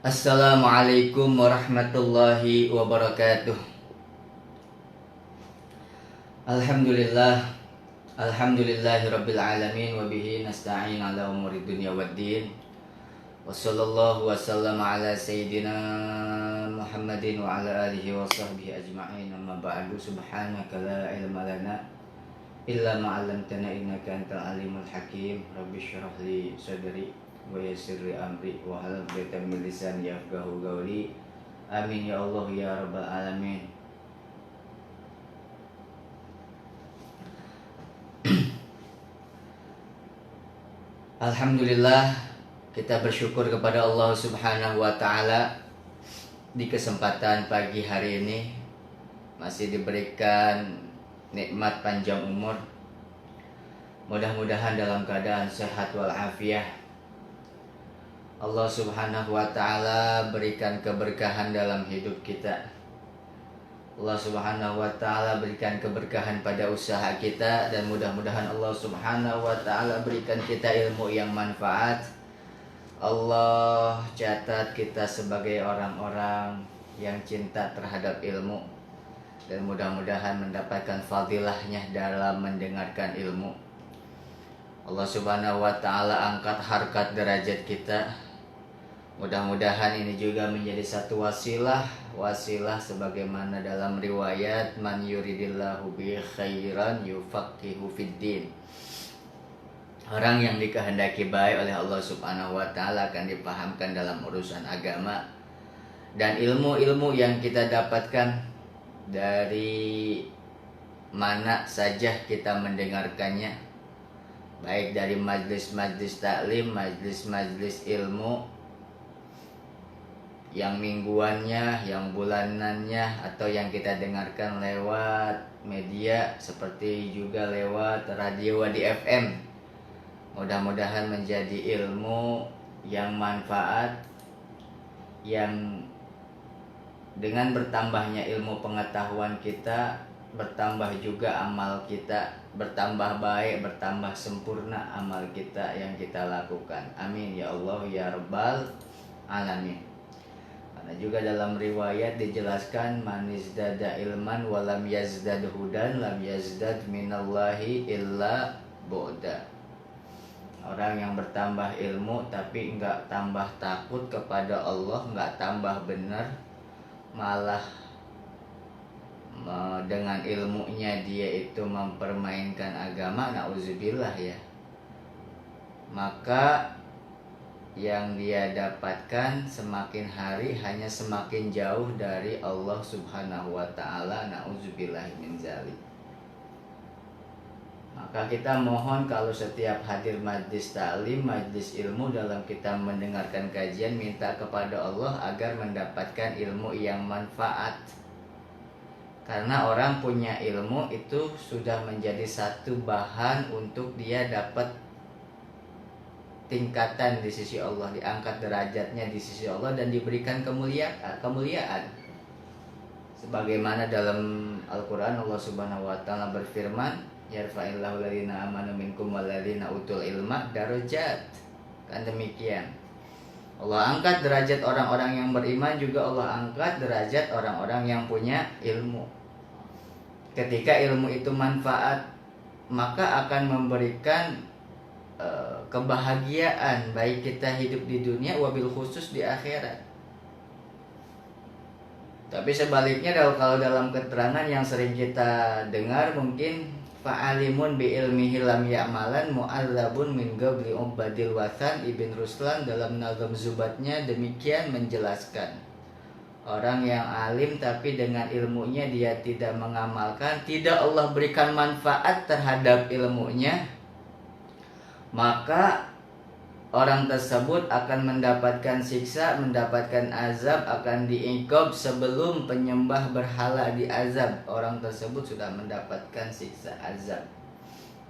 Assalamualaikum warahmatullahi wabarakatuh. Alhamdulillah, alhamdulillahi rabbil alamin, wa bihi nasta'in ala umuri dunya waddin. Wa sallallahu wa sallam ala sayyidina Muhammadin wa ala alihi wa sahbihi ajma'in. Amma ba'du, subhanaka la ilma lana illa ma 'allamtana innaka antal alimul hakim. Rabbi shrah li sadri wa yassir li amri wa hlul 'uqdatam min lisani yafqahu qawli. Amin ya Allah ya rabbal alamin. Alhamdulillah, kita bersyukur kepada Allah Subhanahu wa taala di kesempatan pagi hari ini masih diberikan nikmat panjang umur. Mudah-mudahan dalam keadaan sehat walafiat. Allah Subhanahu wa taala berikan keberkahan dalam hidup kita. Allah Subhanahu wa taala berikan keberkahan pada usaha kita, dan mudah-mudahan Allah Subhanahu wa taala berikan kita ilmu yang manfaat. Allah catat kita sebagai orang-orang yang cinta terhadap ilmu, dan mudah-mudahan mendapatkan fadilahnya dalam mendengarkan ilmu. Allah Subhanahu wa taala angkat harkat derajat kita. Mudah-mudahan ini juga menjadi satu wasilah sebagaimana dalam riwayat man yuridillahu bi khairan yufaqihu fiddin. Orang yang dikehendaki baik oleh Allah Subhanahu wa taala akan dipahamkan dalam urusan agama. Dan ilmu-ilmu yang kita dapatkan dari mana saja kita mendengarkannya, baik dari majlis-majlis taklim, majlis-majlis ilmu yang mingguannya, yang bulanannya, atau yang kita dengarkan lewat media seperti juga lewat radio di FM. Mudah-mudahan menjadi ilmu yang manfaat, yang dengan bertambahnya ilmu pengetahuan kita, bertambah juga amal kita, bertambah baik, bertambah sempurna amal kita yang kita lakukan. Amin ya Allah ya rabbal alamin. Karena juga dalam riwayat dijelaskan man izdada ilman walam yazdad hudan lam yazdad minallahi illa bu'da. Orang yang bertambah ilmu tapi enggak tambah takut kepada Allah, enggak tambah benar, malah dengan ilmunya dia itu mempermainkan agama, na'udzubillah ya, maka yang dia dapatkan semakin hari hanya semakin jauh dari Allah Subhanahu wa taala, na'udzubillahi min dzalik. Maka kita mohon kalau setiap hadir majlis ta'lim, majlis ilmu, dalam kita mendengarkan kajian, minta kepada Allah agar mendapatkan ilmu yang manfaat. Karena orang punya ilmu itu sudah menjadi satu bahan untuk dia dapat tingkatan di sisi Allah, diangkat derajatnya di sisi Allah, dan diberikan kemuliaan. Sebagaimana dalam Al-Quran Allah Subhanahu wa taala berfirman, yarfa'illahu alladziina aamanu minkum walladziina utul ilma darajat. Kan demikian. Allah angkat derajat orang-orang yang beriman, juga Allah angkat derajat orang-orang yang punya ilmu. Ketika ilmu itu manfaat, maka akan memberikan kebahagiaan, baik kita hidup di dunia wabil khusus di akhirat. Tapi sebaliknya, kalau dalam keterangan yang sering kita dengar, mungkin fa'alimun bi ilmihi lam ya'malan mu'adzabun min qabli ubadil wasan. Ibn Ruslan dalam Nazam Zubatnya demikian menjelaskan, orang yang alim tapi dengan ilmunya dia tidak mengamalkan, tidak Allah berikan manfaat terhadap ilmunya, maka orang tersebut akan mendapatkan siksa, mendapatkan azab, akan diiqab sebelum penyembah berhala diazab. Orang tersebut sudah mendapatkan siksa azab.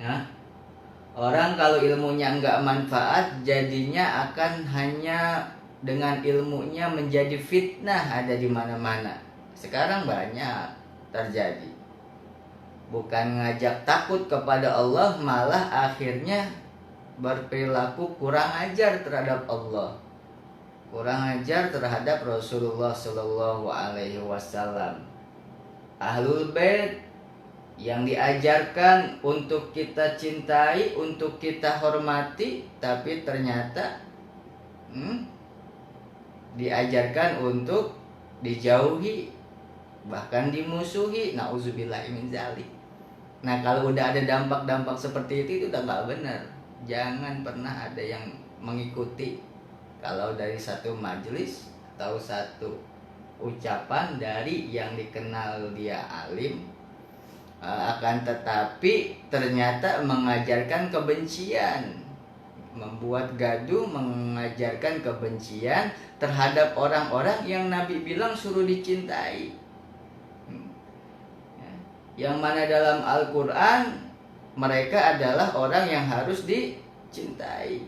Nah, orang kalau ilmunya enggak manfaat, jadinya akan hanya dengan ilmunya menjadi fitnah ada di mana-mana. Sekarang banyak terjadi. Bukan ngajak takut kepada Allah, malah akhirnya berperilaku kurang ajar terhadap Allah. kurang ajar terhadap Rasulullah Shallallahu Alaihi Wasallam. Ahlul Bait yang diajarkan untuk kita cintai, untuk kita hormati, tapi ternyata diajarkan untuk dijauhi, bahkan dimusuhi. Nauzubillahi min dzalik. Nah, kalau udah ada dampak-dampak seperti itu udah nggak benar. Jangan pernah ada yang mengikuti kalau dari satu majelis atau satu ucapan dari yang dikenal dia alim, akan tetapi ternyata mengajarkan kebencian, membuat gaduh, mengajarkan kebencian terhadap orang-orang yang Nabi bilang suruh dicintai. Yang mana dalam Al-Quran mereka adalah orang yang harus dicintai.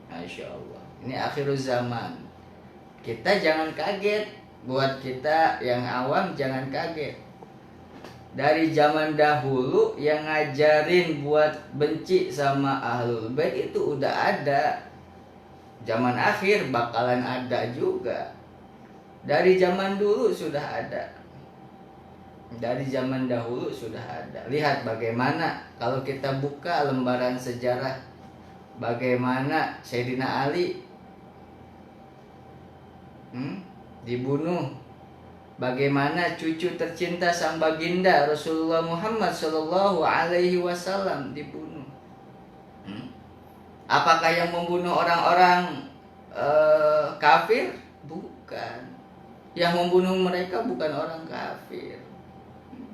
Masya Allah. Ini akhir zaman. Kita jangan kaget. Buat kita yang awam jangan kaget. Dari zaman dahulu yang ngajarin buat benci sama Ahlul Bait itu udah ada. Zaman akhir bakalan ada juga. Dari zaman dulu sudah ada. Dari zaman dahulu sudah ada. Lihat bagaimana kalau kita buka lembaran sejarah, bagaimana Sayyidina Ali dibunuh, bagaimana cucu tercinta sang baginda Rasulullah Muhammad Shallallahu Alaihi Wasallam dibunuh. Apakah yang membunuh orang-orang kafir? Bukan. Yang membunuh mereka bukan orang kafir.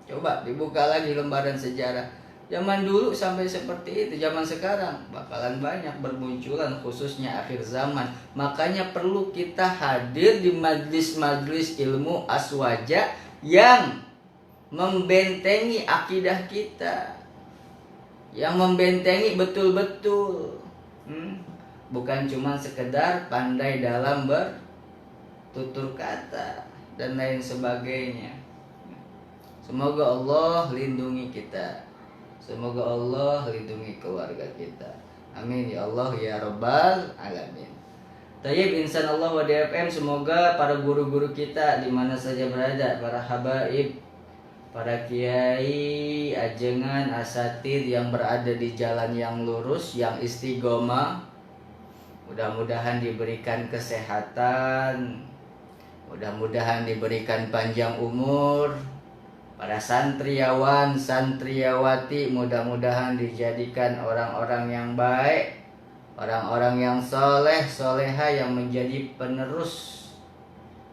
Coba dibuka lagi lembaran sejarah. Zaman dulu sampai seperti itu, zaman sekarang bakalan banyak bermunculan, khususnya akhir zaman. Makanya perlu kita hadir di majlis-majlis ilmu aswaja yang membentengi akidah kita, yang membentengi betul-betul, bukan cuma sekedar pandai dalam bertutur kata dan lain sebagainya. Semoga Allah lindungi kita. Semoga Allah lindungi keluarga kita. Amin ya Allah ya Rabbal Alamin. Tayyib insan Allah wa DFM, semoga para guru-guru kita di mana saja berada, para habaib, para kiai, ajengan, asatid yang berada di jalan yang lurus, yang istiqomah, mudah-mudahan diberikan kesehatan, mudah-mudahan diberikan panjang umur. Para santriawan, santriawati mudah-mudahan dijadikan orang-orang yang baik, orang-orang yang soleh, soleha yang menjadi penerus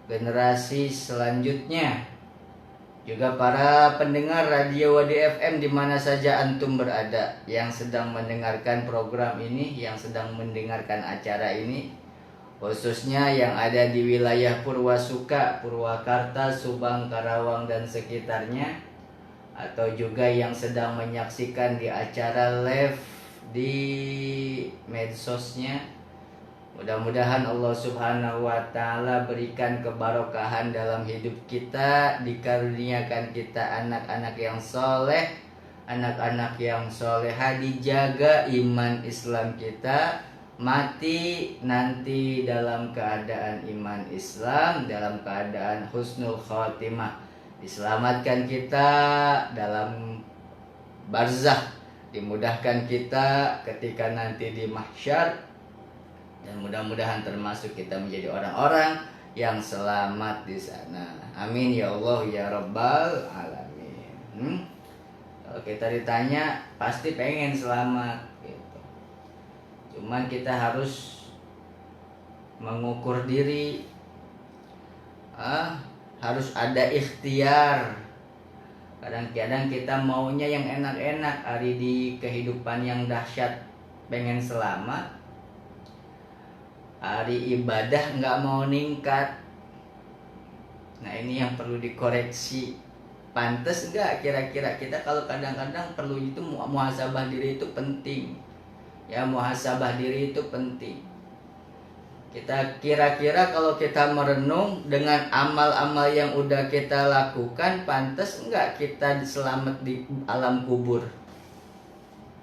generasi selanjutnya. Juga para pendengar radio Wadi FM di mana saja antum berada, yang sedang mendengarkan program ini, yang sedang mendengarkan acara ini, khususnya yang ada di wilayah Purwasuka, Purwakarta, Subang, Karawang dan sekitarnya, atau juga yang sedang menyaksikan di acara live di medsosnya. Mudah-mudahan Allah Subhanahu wa Ta'ala berikan kebarokahan dalam hidup kita, dikaruniakan kita anak-anak yang soleh, anak-anak yang soleha, dijaga iman Islam kita, mati nanti dalam keadaan iman Islam, dalam keadaan husnul khotimah, diselamatkan kita dalam barzakh, dimudahkan kita ketika nanti di mahsyar, dan mudah-mudahan termasuk kita menjadi orang-orang yang selamat di sana. Amin ya Allah ya Rabbal Alamin. Kalau kita ditanya pasti pengen selamat. Cuman kita harus mengukur diri, harus ada ikhtiar. Kadang-kadang kita maunya yang enak-enak, hari di kehidupan yang dahsyat pengen selamat, hari ibadah nggak mau ningkat. Nah ini yang perlu dikoreksi. Pantes nggak kira-kira kita kalau kadang-kadang perlu itu muhasabah diri itu penting. Ya, muhasabah diri itu penting. Kita kira-kira kalau kita merenung dengan amal-amal yang udah kita lakukan, pantas enggak kita selamat di alam kubur?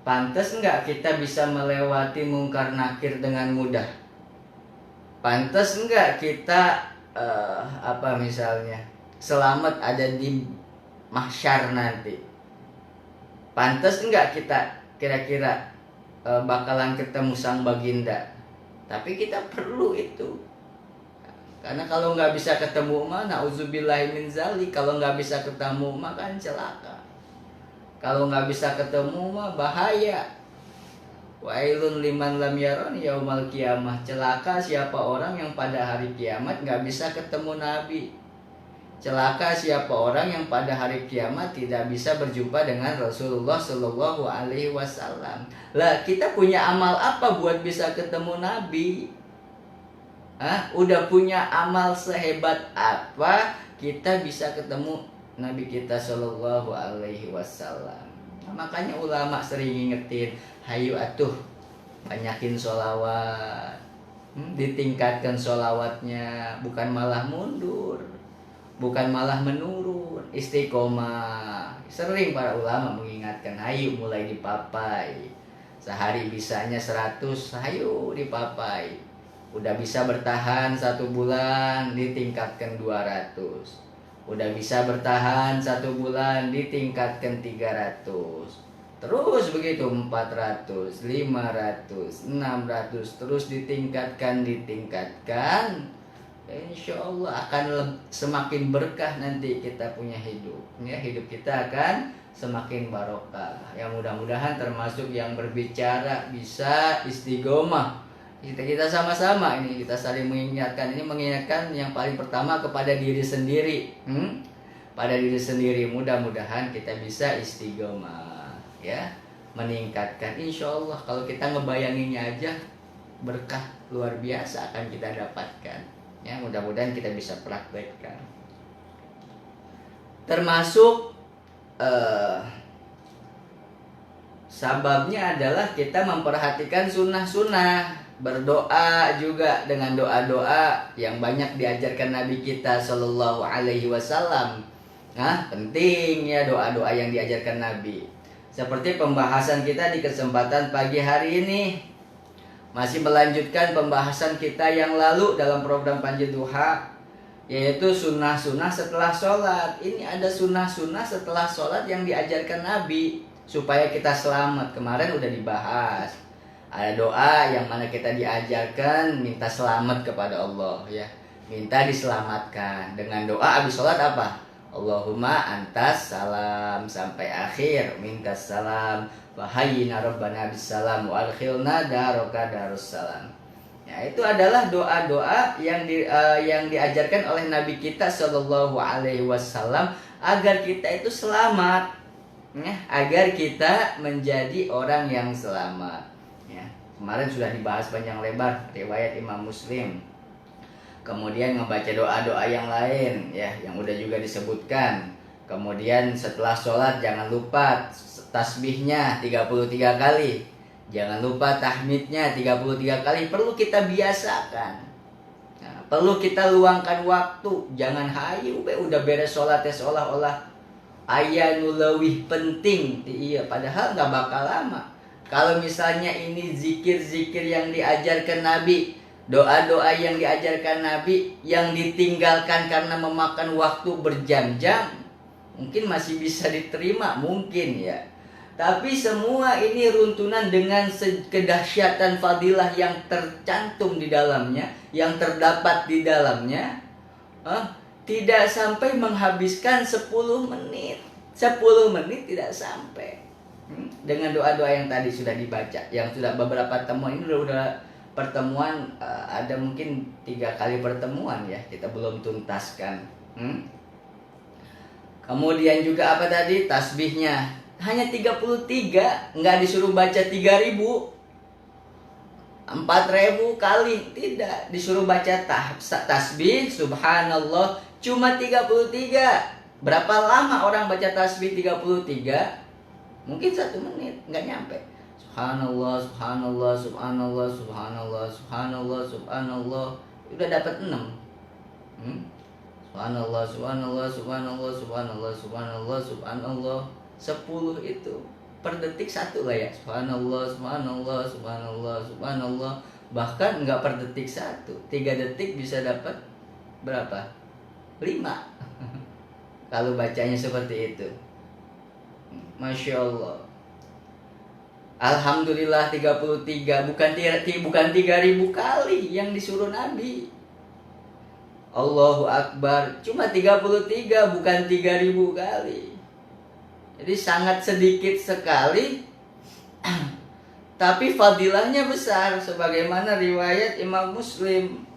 Pantas enggak kita bisa melewati mungkar nakir dengan mudah? Pantas enggak kita misalnya selamat ada di mahsyar nanti? Pantas enggak kita kira-kira bakalan ketemu sang baginda? Tapi kita perlu itu. Karena kalau nggak bisa ketemu mah, na'udzubillahi min zalik. Kalau nggak bisa ketemu mah kan celaka. Kalau nggak bisa ketemu mah bahaya. Wailun liman lam yaron yaumal kiamah. Celaka siapa orang yang pada hari kiamat nggak bisa ketemu Nabi. Celaka siapa orang yang pada hari kiamat tidak bisa berjumpa dengan Rasulullah Shallallahu Alaihi Wasallam. Lah kita punya amal apa buat bisa ketemu Nabi? Udah punya amal sehebat apa kita bisa ketemu Nabi kita Shallallahu Alaihi Wasallam? Makanya ulama sering ngingetin, hayu atuh banyakin sholawat, ditingkatkan sholawatnya, bukan malah mundur, bukan malah menurun, istiqomah. Sering para ulama mengingatkan, hayu mulai dipapai. Sehari bisanya 100, hayu dipapai. Udah bisa bertahan 1 bulan, ditingkatkan 200. Udah bisa bertahan 1 bulan, ditingkatkan 300. Terus begitu 400, 500, 600, terus ditingkatkan. Insya Allah akan semakin berkah nanti kita punya hidup. Ya, hidup kita akan semakin barokah. Yang mudah-mudahan termasuk yang berbicara bisa istiqomah. Kita sama-sama ini, kita saling mengingatkan. Ini mengingatkan yang paling pertama kepada diri sendiri. Pada diri sendiri, mudah-mudahan kita bisa istiqomah, ya, meningkatkan. Insya Allah kalau kita ngebayanginnya aja berkah luar biasa akan kita dapatkan. Ya, mudah-mudahan kita bisa praktekkan. Termasuk sababnya adalah kita memperhatikan sunnah-sunnah, berdoa juga dengan doa-doa yang banyak diajarkan Nabi kita Shallallahu Alaihi Wasallam. Penting ya doa-doa yang diajarkan Nabi. Seperti pembahasan kita di kesempatan pagi hari ini. Masih melanjutkan pembahasan kita yang lalu dalam program Panji Duha, yaitu sunnah-sunnah setelah sholat. Ini ada sunnah-sunnah setelah sholat yang diajarkan Nabi supaya kita selamat. Kemarin udah dibahas. Ada doa yang mana kita diajarkan minta selamat kepada Allah, ya. Minta diselamatkan. Dengan doa habis sholat apa? Allahumma antas salam sampai akhir. Minta salam. Wahayyina rabbana bisalam wa adkhilna daroka darussalam. Ya, itu adalah doa-doa yang diajarkan oleh Nabi kita Shallallahu Alaihi Wasallam agar kita itu selamat, ya, agar kita menjadi orang yang selamat. Ya, kemarin sudah dibahas panjang lebar riwayat Imam Muslim. Kemudian membaca doa-doa yang lain, ya, yang udah juga disebutkan. Kemudian setelah sholat jangan lupa tasbihnya 33 kali. Jangan lupa tahmidnya 33 kali. Perlu kita biasakan. Nah, perlu kita luangkan waktu. Jangan hayu udah beres sholat ya seolah-olah ayanu lewih penting. Iya, padahal gak bakal lama. Kalau misalnya ini zikir-zikir yang diajarkan Nabi, doa-doa yang diajarkan Nabi yang ditinggalkan karena memakan waktu berjam-jam, mungkin masih bisa diterima, mungkin ya. Tapi semua ini runtunan dengan kedahsyatan fadilah yang tercantum di dalamnya, yang terdapat di dalamnya, tidak sampai menghabiskan 10 menit. 10 menit tidak sampai. Dengan doa-doa yang tadi sudah dibaca, yang sudah beberapa temuan ini udah pertemuan, ada mungkin 3 kali pertemuan ya, kita belum tuntaskan. Kemudian juga apa tadi? Tasbihnya hanya 33, nggak disuruh baca 3.000, 4.000 kali, tidak, disuruh baca tasbih subhanallah cuma 33. Berapa lama orang baca tasbih 33? Mungkin 1 menit, nggak nyampe. Subhanallah, subhanallah, subhanallah, subhanallah, subhanallah, subhanallah, udah dapat 6. Subhanallah, subhanallah, subhanallah, subhanallah, subhanallah, subhanallah. 10 itu per detik 1 lah ya. Subhanallah, subhanallah, subhanallah, subhanallah. Bahkan nggak per detik 1, 3 detik bisa dapat berapa? 5. Kalau bacanya seperti itu. Masya Allah. Alhamdulillah 33, bukan 3.000 kali yang disuruh Nabi. Allahu Akbar, cuma 33, bukan 3.000 kali. Jadi sangat sedikit sekali, tapi fadilahnya besar. Sebagaimana riwayat Imam Muslim,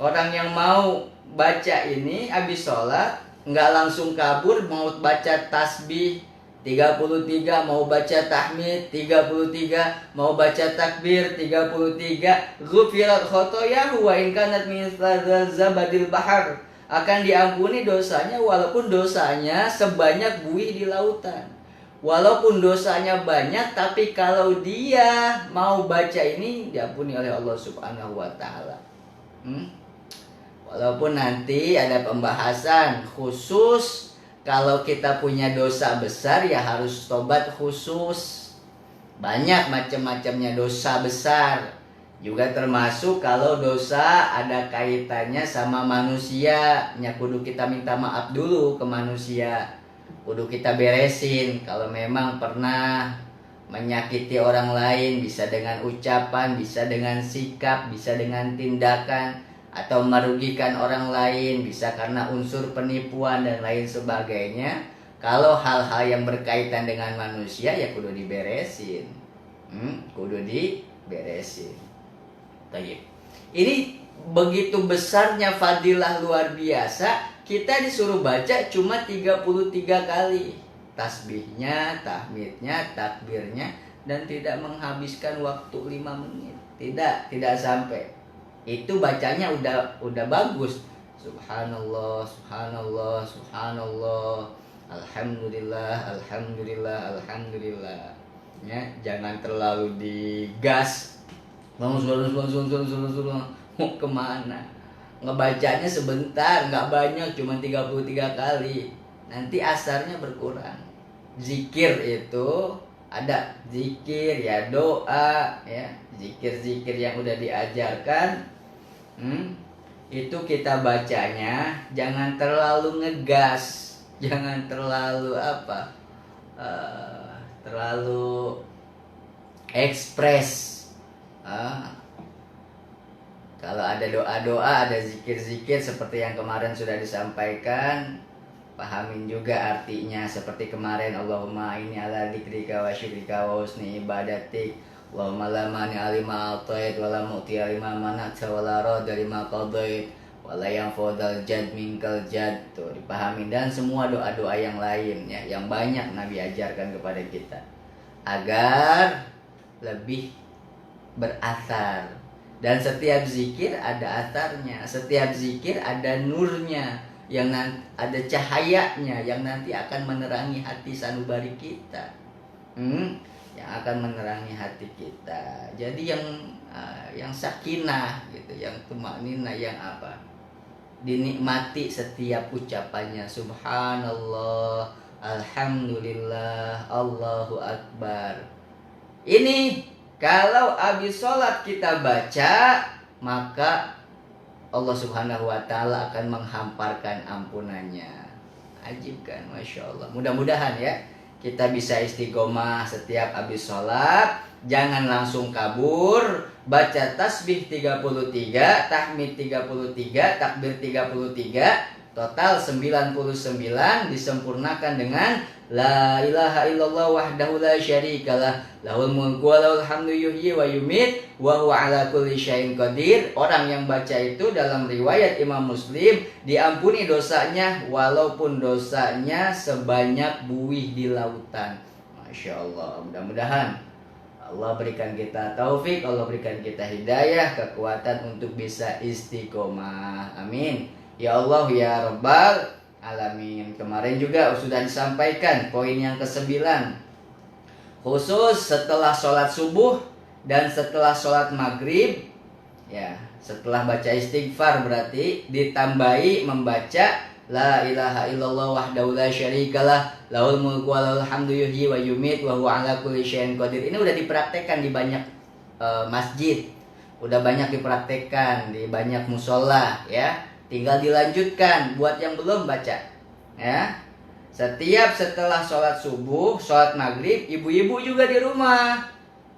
orang yang mau baca ini habis sholat, nggak langsung kabur, mau baca tasbih 33, mau baca tahmid 33, mau baca takbir 33, ghufirat khotoyahu wa in kanat mithla zabadil bahar, akan diampuni dosanya walaupun dosanya sebanyak buih di lautan. Walaupun dosanya banyak, tapi kalau dia mau baca ini diampuni oleh Allah Subhanahu wa taala. Walaupun nanti ada pembahasan khusus, kalau kita punya dosa besar ya harus tobat khusus. Banyak macam-macamnya dosa besar. Juga termasuk kalau dosa ada kaitannya sama manusia, kudu kita minta maaf dulu ke manusia. Kudu kita beresin. Kalau memang pernah menyakiti orang lain, bisa dengan ucapan, bisa dengan sikap, bisa dengan tindakan, atau merugikan orang lain, bisa karena unsur penipuan dan lain sebagainya. Kalau hal-hal yang berkaitan dengan manusia ya kudu diberesin. Kudu diberesin. Baik. Ini begitu besarnya fadilah luar biasa, kita disuruh baca cuma 33 kali. Tasbihnya, tahmidnya, takbirnya, dan tidak menghabiskan waktu 5 menit. Tidak sampai. Itu bacanya udah bagus. Subhanallah, subhanallah, subhanallah, alhamdulillah, alhamdulillah, alhamdulillah. Ya, jangan terlalu digas. Mau kemana? Ngebacanya sebentar, nggak banyak, cuma 33 kali. Nanti asarnya berkurang. Zikir itu ada zikir ya, doa ya, zikir-zikir yang udah diajarkan. Itu kita bacanya jangan terlalu ngegas, jangan terlalu terlalu ekspres. Kalau ada doa-doa, ada zikir-zikir seperti yang kemarin sudah disampaikan, pahamin juga artinya. Seperti kemarin, Allahumma inni ala dzikrika wa syukrika wa husni ibadatik, Allahumma la mani alima a'tait wa la mu'ti alima mana'ta wa la radha lima qadait wa la yanfudal jad minkal jad. Tuh dipahami. Dan semua doa-doa yang lain ya, yang banyak Nabi ajarkan kepada kita agar lebih berasar. Dan setiap zikir ada asarnya, setiap zikir ada nurnya, yang ada cahayanya yang nanti akan menerangi hati sanubari kita. Yang akan menerangi hati kita. Jadi yang sakinah gitu, yang tumanina, yang dinikmati setiap ucapannya. Subhanallah, alhamdulillah, Allahu Akbar. Ini kalau habis sholat kita baca, maka Allah Subhanahu wa ta'ala akan menghamparkan ampunannya. Ajib kan, Masya Allah. Mudah-mudahan ya kita bisa istiqomah setiap habis sholat. Jangan langsung kabur. Baca tasbih 33, tahmid 33, takbir 33, total 99, disempurnakan dengan la ilaha illallah wahdahu la syarikalah, lahul mulku wa lahul hamdu yuhyi wa yumit wa huwa ala kulli syai'in qadir. Orang yang baca itu dalam riwayat Imam Muslim diampuni dosanya walaupun dosanya sebanyak buih di lautan. Masya Allah. Mudah-mudahan Allah berikan kita taufik, Allah berikan kita hidayah, kekuatan untuk bisa istiqomah. Amin. Ya Allah ya Rabbal Alamin. Kemarin juga sudah disampaikan poin yang ke-9. Khusus setelah sholat subuh dan setelah sholat maghrib, ya, setelah baca istighfar berarti ditambahi membaca la ilaha illallah wahdahu la syarikalah, lahul mulku wa lahul hamdu yuhyi wa yumit wa huwa ala kulli syai'in qadir. Ini udah dipraktekkan di banyak masjid. udah banyak dipraktekkan di banyak musola ya. Tinggal dilanjutkan buat yang belum baca ya. Setiap setelah sholat subuh, sholat maghrib, ibu-ibu juga di rumah.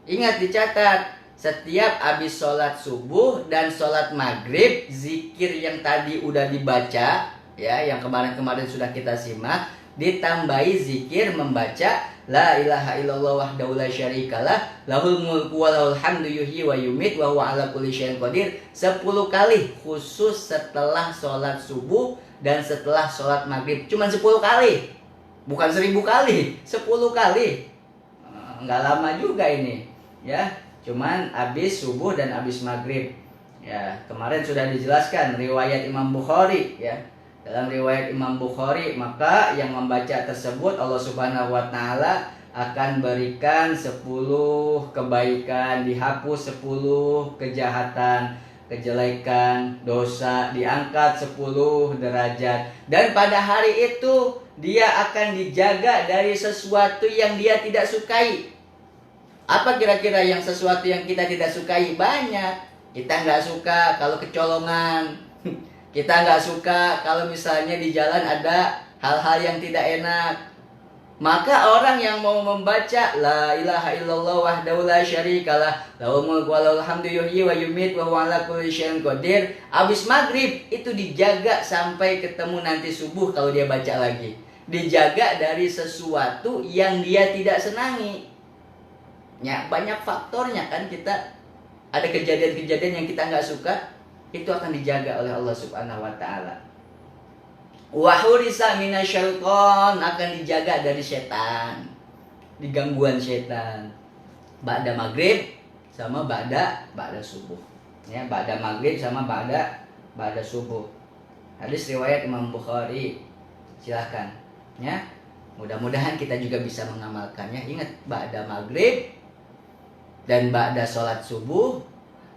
Ingat dicatat, setiap habis sholat subuh dan sholat maghrib, zikir yang tadi udah dibaca, ya, yang kemarin-kemarin sudah kita simak, ditambahi zikir membaca La ilaha illallah wahdahu la syarikalah, lahul mulku wa lahul hamdu yuhyi wa yumit wa huwa ala kulli syai'in qadir 10 kali khusus setelah sholat subuh dan setelah sholat maghrib. Cuman 10 kali, bukan 1000 kali, 10 kali. Nggak lama juga ini ya, cuman habis subuh dan habis maghrib ya. Kemarin sudah dijelaskan riwayat Imam Bukhari ya. Dalam riwayat Imam Bukhari, maka yang membaca tersebut Allah Subhanahu wa taala akan berikan 10 kebaikan, dihapus 10 kejahatan, kejelekan, dosa, diangkat 10 derajat. Dan pada hari itu dia akan dijaga dari sesuatu yang dia tidak sukai. Apa kira-kira yang sesuatu yang kita tidak sukai? Banyak. Kita nggak suka kalau kecolongan. Kita nggak suka kalau misalnya di jalan ada hal-hal yang tidak enak. Maka orang yang mau membaca La ilaha illallah wahdahu la syarikalah, lahul mulku wa lahul hamdu yuhyi wa yumit wa huwa ala kulli syai'in qadir, habis maghrib itu dijaga sampai ketemu nanti subuh kalau dia baca lagi. Dijaga dari sesuatu yang dia tidak senangi. Ya, banyak faktornya kan, kita ada kejadian-kejadian yang kita nggak suka, itu akan dijaga oleh Allah Subhanahu wa taala. Wa hurisa minasyaiton, akan dijaga dari setan, di gangguan setan. Ba'da maghrib sama ba'da subuh. Ya, ba'da maghrib sama ba'da subuh. Hadis riwayat Imam Bukhari. Silahkan ya. Mudah-mudahan kita juga bisa mengamalkannya. Ingat, ba'da maghrib dan ba'da sholat subuh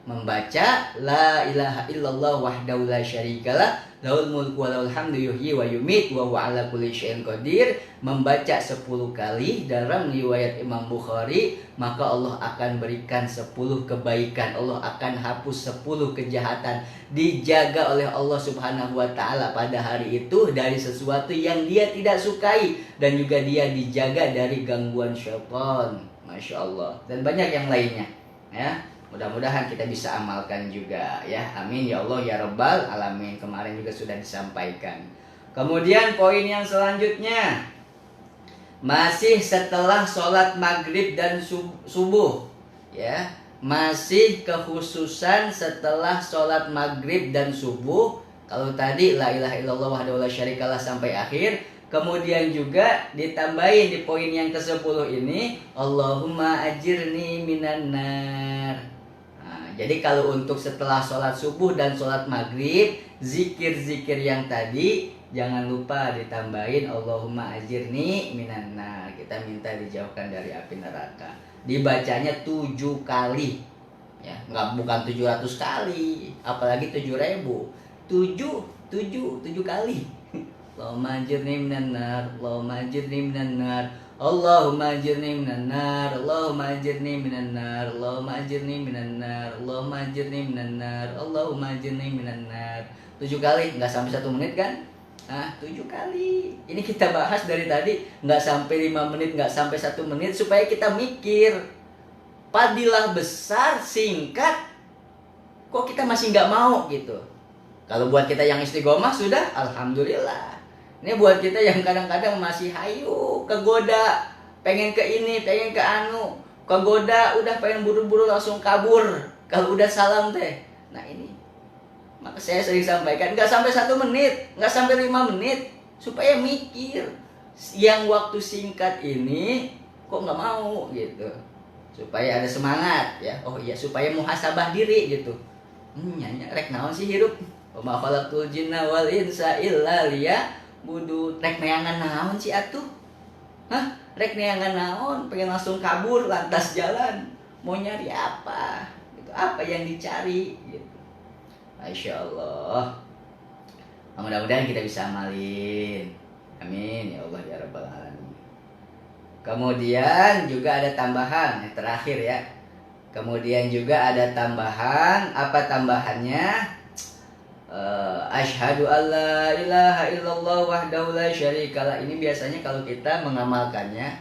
membaca La ilaha illallah wahdahu la syarikalah, lahul mulku wa lahul hamdu yuhyi wa yumit wa huwa ala kulli syai'in qadir, membaca 10 kali dalam riwayat Imam Bukhari, maka Allah akan berikan 10 kebaikan, Allah akan hapus 10 kejahatan, dijaga oleh Allah Subhanahu wa taala pada hari itu dari sesuatu yang dia tidak sukai, dan juga dia dijaga dari gangguan syaitan. Masya Allah. Dan banyak yang lainnya ya. Mudah-mudahan kita bisa amalkan juga ya. Amin ya Allah ya Rabbal alamin. Kemarin juga sudah disampaikan. Kemudian poin yang selanjutnya, masih setelah sholat maghrib dan subuh ya, masih kekhususan setelah sholat maghrib dan subuh. Kalau tadi La ilaha illallah wahdahu la syarikalah sampai akhir, kemudian juga ditambahin di poin yang ke-10 ini Allahumma ajirni minan nar. Jadi kalau untuk setelah sholat subuh dan sholat maghrib, zikir-zikir yang tadi jangan lupa ditambahin Allahumma ajirni minan nar. Kita minta dijauhkan dari api neraka. Dibacanya 7 kali ya, bukan 700 kali, apalagi 7.000. 7 kali. Allahumma ajirni minan nar, Allahumma ajirni minan nar, Allahumma ajirni minan nar, Allahumma ajirni minan nar, Allahumma ajirni minan nar, Allahumma ajirni minan nar, Allahumma ajirni minan nar. 7 kali, nggak sampai 1 menit kan? 7 kali. Ini kita bahas dari tadi, nggak sampai 5 menit, nggak sampai 1 menit, supaya kita mikir. Fadilah besar, singkat, kok kita masih nggak mau gitu. Kalau buat kita yang istiqomah sudah, alhamdulillah. Ini buat kita yang kadang-kadang masih hayu, kegoda, pengen ke ini, pengen ke anu, kegoda, udah pengen buru-buru langsung kabur kalau udah salam teh. Nah ini, maka saya sering sampaikan, nggak sampai 1 menit, nggak sampai 5 menit, supaya mikir. Yang waktu singkat ini, kok nggak mau gitu, supaya ada semangat ya. Oh iya, supaya muhasabah diri gitu. Nyanyi rek naon sih hirup, wa ma khalaqtul jinna wal insa illa liya'budun. Rek neangan naon sih atuh? Rek neangan naon? Pengen langsung kabur lantas jalan. Mau nyari apa? Gitu. Apa yang dicari gitu. Masya Allah. Mudah-mudahan kita bisa amalin. Amin ya Allah ya Rabbal alamin. Kemudian juga ada tambahan yang terakhir ya. Kemudian juga ada tambahan, apa tambahannya? Asyhadu alla ilaha illallah wahdahu la syarikalah. Ini biasanya kalau kita mengamalkannya,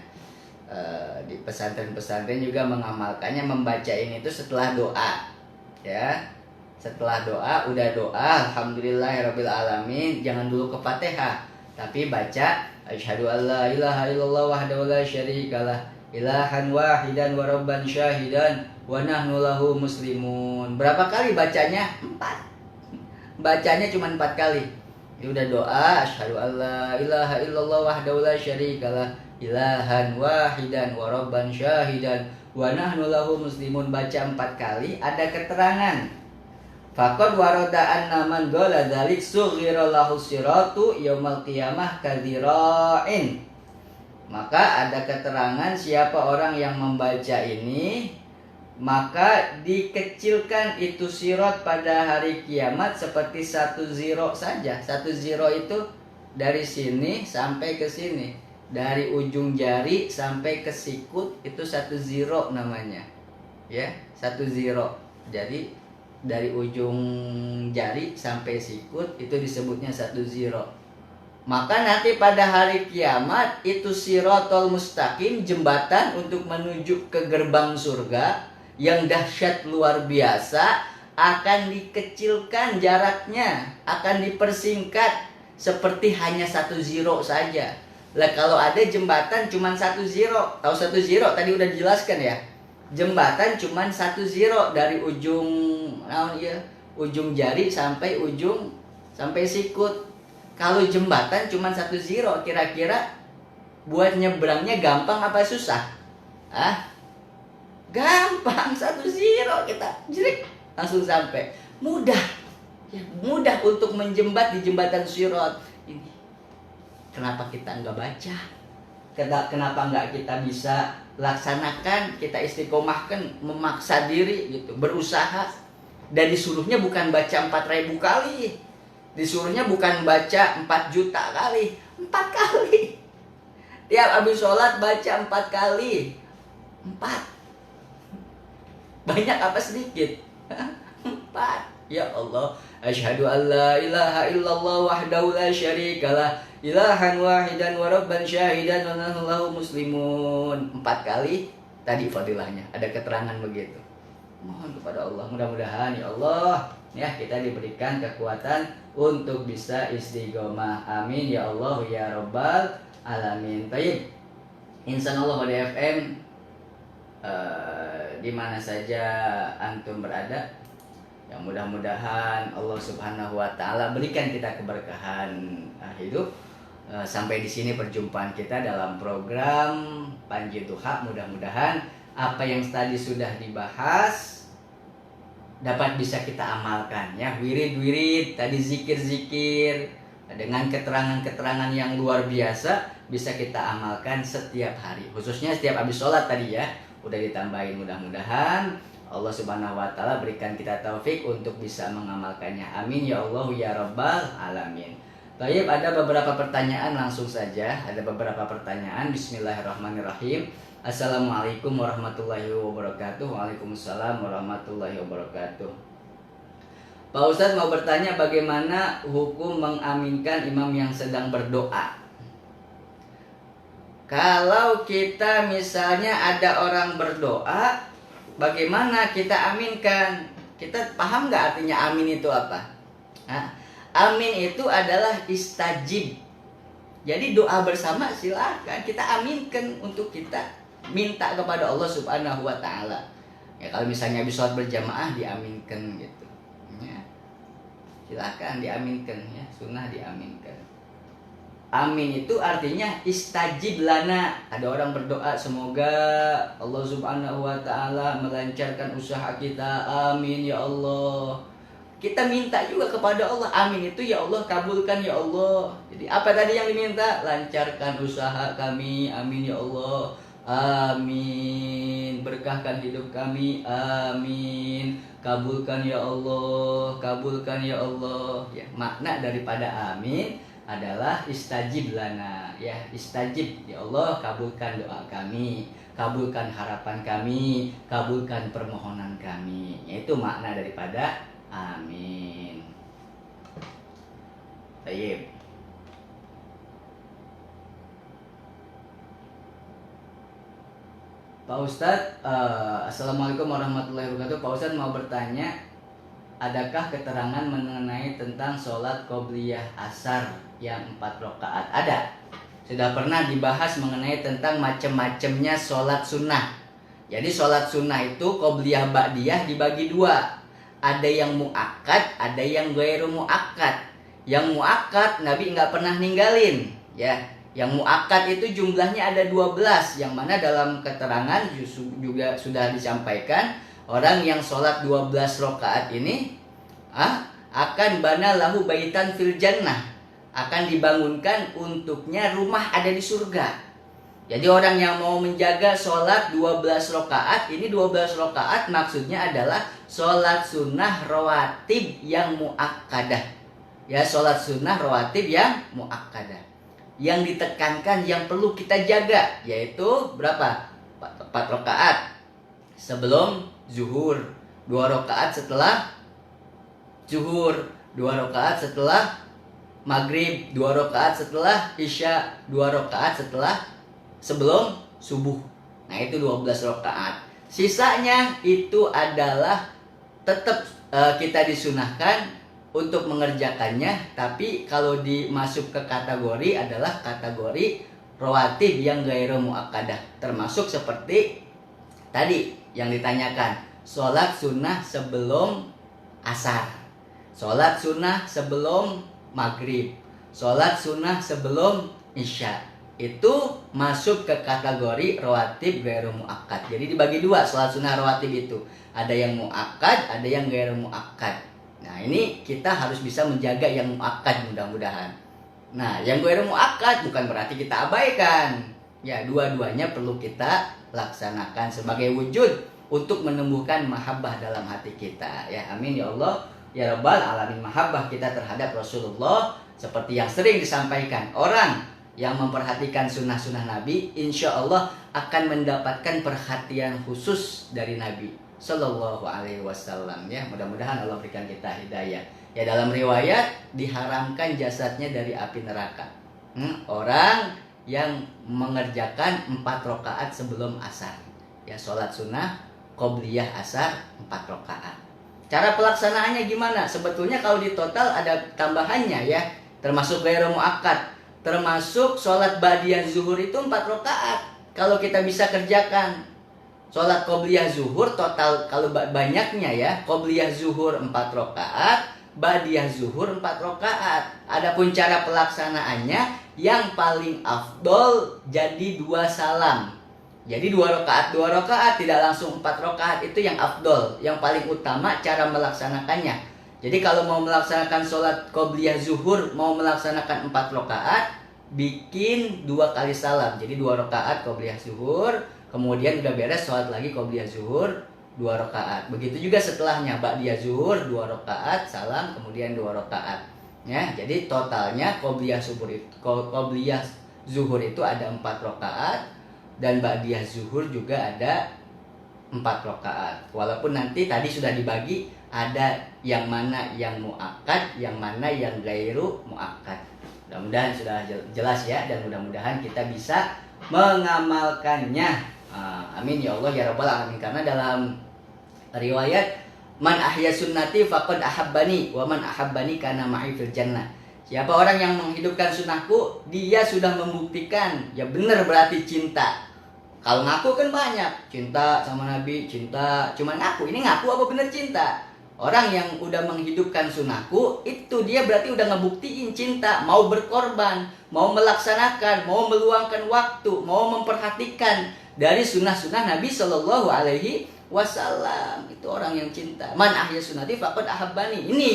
di pesantren-pesantren juga mengamalkannya, membaca ini itu setelah doa, ya. Setelah doa, udah doa alhamdulillahirabbil alamin, jangan dulu ke Fatihah, tapi baca asyhadu alla ilaha illallah wahdahu la syarikalah ilahan wahidan wa rabban syahidan wa nahnu lahu muslimun. Berapa kali bacanya? 4. Bacanya cuma 4 kali. Ini udah doa asyhadu alla ilaha illallah wahdahu la syarikalah ilahan wahidan wa rabban syahidan wa nahnu lahu muslimun. Baca 4 kali, ada keterangan. Faqad warada anna man qala dzalik sughira lahu siratu yaumal qiyamah kadhira'in. Maka ada keterangan siapa orang yang membaca ini, maka dikecilkan itu sirat pada hari kiamat seperti 1 ziro saja. 1 ziro itu dari sini sampai ke sini, dari ujung jari sampai ke sikut, itu 1 ziro namanya, ya, 1 ziro. Jadi dari ujung jari sampai sikut itu disebutnya 1 ziro. Maka nanti pada hari kiamat itu siratul mustaqim, jembatan untuk menuju ke gerbang surga yang dahsyat luar biasa, akan dikecilkan jaraknya, akan dipersingkat seperti hanya 1 ziro saja. Lah kalau ada jembatan cuma 1 ziro, tahu 1 ziro tadi udah dijelaskan ya. Jembatan cuma 1 ziro dari ujung ujung jari sampai sikut. Kalau jembatan cuma 1 ziro, kira-kira buat nyebrangnya gampang apa susah? Gampang, 1 ziro kita jerik langsung sampai. Mudah. Ya, mudah untuk menjembat di jembatan sirat ini. Kenapa kita nggak baca? Kenapa nggak kita bisa laksanakan, kita istiqomahkan, memaksa diri gitu, berusaha. Dan disuruhnya bukan baca 4.000 kali. Disuruhnya bukan baca 4 juta kali, 4 kali. Tiap habis sholat baca 4 kali. 4. Banyak apa sedikit? 4. Ya Allah, asyhadu alla ilaha illallah wahdahu la syarikalah ilahan wahidan wa rabban syahidan wa nahnu lahu muslimun. 4 kali tadi fadilahnya, ada keterangan begitu. Mohon kepada Allah, mudah-mudahan ya Allah, ya kita diberikan kekuatan untuk bisa istiqomah. Amin ya Allah ya rabbal alamin. Baik, insyaallah pada FM di mana saja antum berada, yang mudah-mudahan Allah Subhanahu wa taala berikan kita keberkahan hidup. Sampai di sini perjumpaan kita dalam program Panji Duha. Mudah-mudahan apa yang tadi sudah dibahas dapat bisa kita amalkan, ya. Wirid-wirid tadi, zikir-zikir dengan keterangan-keterangan yang luar biasa bisa kita amalkan setiap hari, khususnya setiap habis sholat tadi, ya. Udah ditambahin, mudah-mudahan Allah Subhanahu wa taala berikan kita taufik untuk bisa mengamalkannya. Amin ya Allah ya rabbal alamin. Baik, ada beberapa pertanyaan, langsung saja. Ada beberapa pertanyaan. Bismillahirrahmanirrahim. Assalamualaikum warahmatullahi wabarakatuh. Waalaikumsalam warahmatullahi wabarakatuh. Pak Ustadz mau bertanya, bagaimana hukum mengaminkan imam yang sedang berdoa? Kalau kita misalnya ada orang berdoa, bagaimana kita aminkan? Kita paham nggak artinya amin itu apa? Amin itu adalah istajib. Jadi doa bersama silakan kita aminkan untuk kita minta kepada Allah Subhanahu wa taala. Ya, kalau misalnya habis sholat berjamaah diaminkan gitu. Ya. Silakan diaminkan, ya, sunnah diaminkan. Amin itu artinya istajib lana. Ada orang berdoa semoga Allah Subhanahu wa taala melancarkan usaha kita. Amin ya Allah. Kita minta juga kepada Allah, amin itu ya Allah, kabulkan ya Allah. Jadi apa tadi yang diminta? Lancarkan usaha kami, amin ya Allah. Amin. Berkahkan hidup kami, amin. Kabulkan ya Allah, kabulkan ya Allah. Ya, makna daripada amin adalah istajib lana, ya istajib, ya Allah kabulkan doa kami, kabulkan harapan kami, kabulkan permohonan kami. Yaitu makna daripada amin. Baik. Pak Ustadz, Assalamualaikum warahmatullahi wabarakatuh. Pak Ustadz mau bertanya, adakah keterangan mengenai tentang sholat qobliyah asar yang 4 rakaat? Ada. Sudah pernah dibahas mengenai tentang macam-macamnya sholat sunnah. Jadi sholat sunnah itu qobliyah ba'diyah dibagi 2. Ada yang muakkad, ada yang ghairu muakkad. Yang muakkad Nabi nggak pernah ninggalin, ya. Yang muakkad itu jumlahnya ada 12, yang mana dalam keterangan juga sudah disampaikan, orang yang sholat 12 rakaat ini akan bana lahu baitan fil jannah, akan dibangunkan untuknya rumah ada di surga. Jadi orang yang mau menjaga sholat 12 rakaat, ini 12 rakaat maksudnya adalah sholat sunnah rawatib yang muakkadah. Ya, sholat sunnah rawatib yang muakkadah. Yang ditekankan, yang perlu kita jaga, yaitu berapa? 4 rakaat sebelum zuhur, 2 rakaat setelah zuhur, 2 rakaat setelah maghrib, 2 rakaat setelah isya, 2 rakaat sebelum subuh. Nah, itu 12 rakaat. Sisanya itu adalah tetap kita disunahkan untuk mengerjakannya, tapi kalau dimasuk ke kategori adalah kategori rawatib yang ghairu muakkadah, termasuk seperti tadi yang ditanyakan, sholat sunnah sebelum asar, sholat sunnah sebelum maghrib, sholat sunnah sebelum isya, itu masuk ke kategori rawatib ghairu muakkad. Jadi dibagi 2 sholat sunnah rawatib itu, ada yang muakkad, ada yang ghairu muakkad. Nah, ini kita harus bisa menjaga yang muakkad mudah-mudahan. Nah, yang ghairu muakkad bukan berarti kita abaikan. Ya, dua-duanya perlu kita laksanakan sebagai wujud untuk menumbuhkan mahabbah dalam hati kita. Ya, amin ya Allah. Ya Rabbal alamin, mahabbah kita terhadap Rasulullah seperti yang sering disampaikan. Orang yang memperhatikan sunnah-sunnah Nabi, insya Allah akan mendapatkan perhatian khusus dari Nabi Sallallahu Alaihi Wasallam. Ya, mudah-mudahan Allah berikan kita hidayah. Ya, dalam riwayat diharamkan jasadnya dari api neraka. Orang yang mengerjakan 4 rakaat sebelum asar. Ya, sholat sunnah qobliyah asar 4 rakaat. Cara pelaksanaannya gimana? Sebetulnya kalau di total ada tambahannya, ya, termasuk ghairu muakkad, termasuk sholat ba'diyah zuhur itu 4 rakaat. Kalau kita bisa kerjakan sholat qobliyah zuhur total, kalau banyaknya ya, qobliyah zuhur 4 rakaat, ba'diyah zuhur 4 rakaat. Adapun cara pelaksanaannya yang paling afdol jadi 2 salam. Jadi 2 rakaat tidak langsung 4 rakaat, itu yang afdol, yang paling utama cara melaksanakannya. Jadi kalau mau melaksanakan sholat qobliyah zuhur, mau melaksanakan 4 rakaat, bikin 2 kali salam. Jadi 2 rakaat qobliyah zuhur, kemudian udah beres sholat lagi qobliyah zuhur 2 rakaat. Begitu juga setelahnya, ba'diyah zuhur 2 rakaat, salam, kemudian 2 rakaat. Ya, jadi totalnya qobliyah zuhur itu ada 4 rakaat dan ba'diyah zuhur juga ada 4 rakaat. Walaupun nanti tadi sudah dibagi, ada yang mana yang muakkad, yang mana yang ghairu muakkad. Mudah-mudahan sudah jelas ya, dan mudah-mudahan kita bisa mengamalkannya. Amin ya Allah ya Rabbal alamin. Karena dalam riwayat, man ahya sunnati faqad ahabbani wa man ahabbani kana ma'i fil jannah. Siapa orang yang menghidupkan sunnahku, dia sudah membuktikan, ya benar berarti cinta. Kalau ngaku kan banyak, cinta sama Nabi, cinta, cuman ngaku. Ini ngaku apa benar cinta? Orang yang udah menghidupkan sunnahku, itu dia berarti udah ngebuktiin cinta, mau berkorban, mau melaksanakan, mau meluangkan waktu, mau memperhatikan dari sunnah-sunnah Nabi Shallallahu Alaihi Wasallam. Itu orang yang cinta. Man ahya sunnati faqad ahabbani. Ini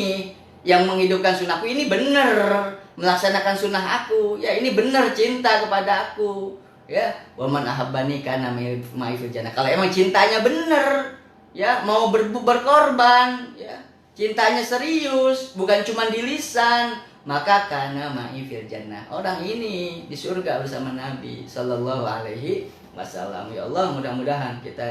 yang menghidupkan sunnahku, ini benar melaksanakan sunnah aku. Ya, ini benar cinta kepada aku. Ya, wa man ahabbani kana ma'i fil jannah. Kalau emang cintanya benar, ya mau berkorban, ya cintanya serius, bukan cuma di lisan, maka kana ma'i fil jannah. Orang ini di surga bersama Nabi sallallahu alaihi wasallam. Ya Allah, mudah-mudahan kita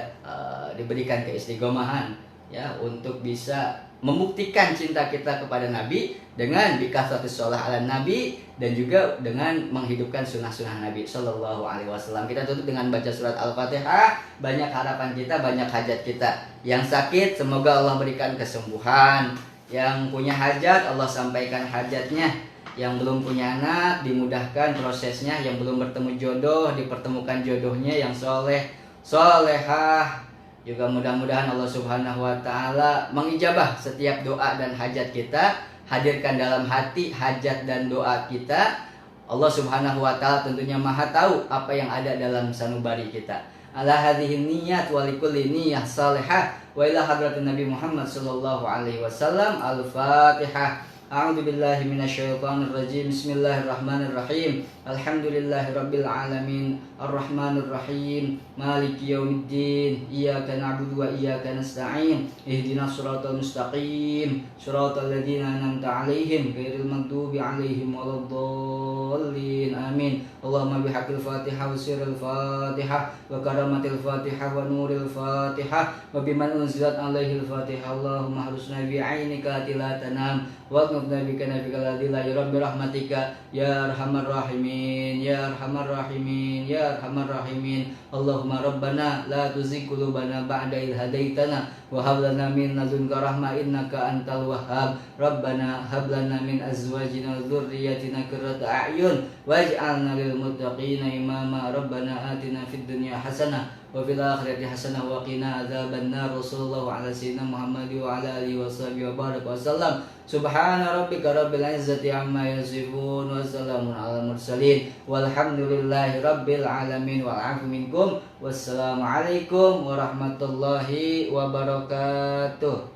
diberikan keistiqomahan ya untuk bisa membuktikan cinta kita kepada Nabi dengan bikasratis sholah ala Nabi dan juga dengan menghidupkan sunnah-sunnah Nabi sallallahu alaihi wasallam. Kita tutup dengan baca surat Al-Fatihah. Banyak harapan kita, banyak hajat kita. Yang sakit semoga Allah berikan kesembuhan. Yang punya hajat Allah sampaikan hajatnya. Yang belum punya anak dimudahkan prosesnya. Yang belum bertemu jodoh dipertemukan jodohnya yang soleh, solehah. Juga mudah-mudahan Allah Subhanahu wa taala mengijabah setiap doa dan hajat kita. Hadirkan dalam hati hajat dan doa kita. Allah Subhanahu wa taala tentunya Maha tahu apa yang ada dalam sanubari kita. Ala hadhihi niyat wa likulli niyyah salihah wa ila hadratin Nabi Muhammad sallallahu alaihi wasallam. Al-Fatihah. A'udzu billahi minasyaitonir rajim. Bismillahirrahmanirrahim. Alhamdulillahirabbil alamin. Arrahmanir rahim. Maliki yaumiddin. Iyyaka na'budu wa iyyaka nasta'in. Ihdinas siratal mustaqim. Siratal ladzina an'amta 'alaihim ghairil maghdubi 'alaihim waladdallin. Amin. Allahumma bihaqqil Fatihah wa sirril Fatihah wa karamatil Fatihah wa nuril Fatihah wa biman unzilat 'alaihil Fatihah. Allahumma harusna bi'ainika la tanam wa nabika nabika ladila ya rabbi rahmatika ya arhamar rahimin ya arhamar rahimin ya arhamar rahimin. Allahumma rabbana la tuzigh qulubana ba'da idh hadaitana wa hab lana min ladunka rahmah innaka antal wahhab. Rabbana hab lana min azwajina wa dhurriyyatina qurrata a'yun waj'alna lil muttaqina imama. Rabbana atina fid dunya hasanah wa fil akhirati hasanah wa qina adzabannar. Sallallahu ala sayyidina Muhammad wa ala alihi washabihi wa baraka wasallam. Subhana rabbika rabbil izzati amma yasifun wa salamun alal mursalin walhamdulillahi rabbil alamin wal 'afwu minkum. Wassalamu alaikum warahmatullahi wabarakatuh.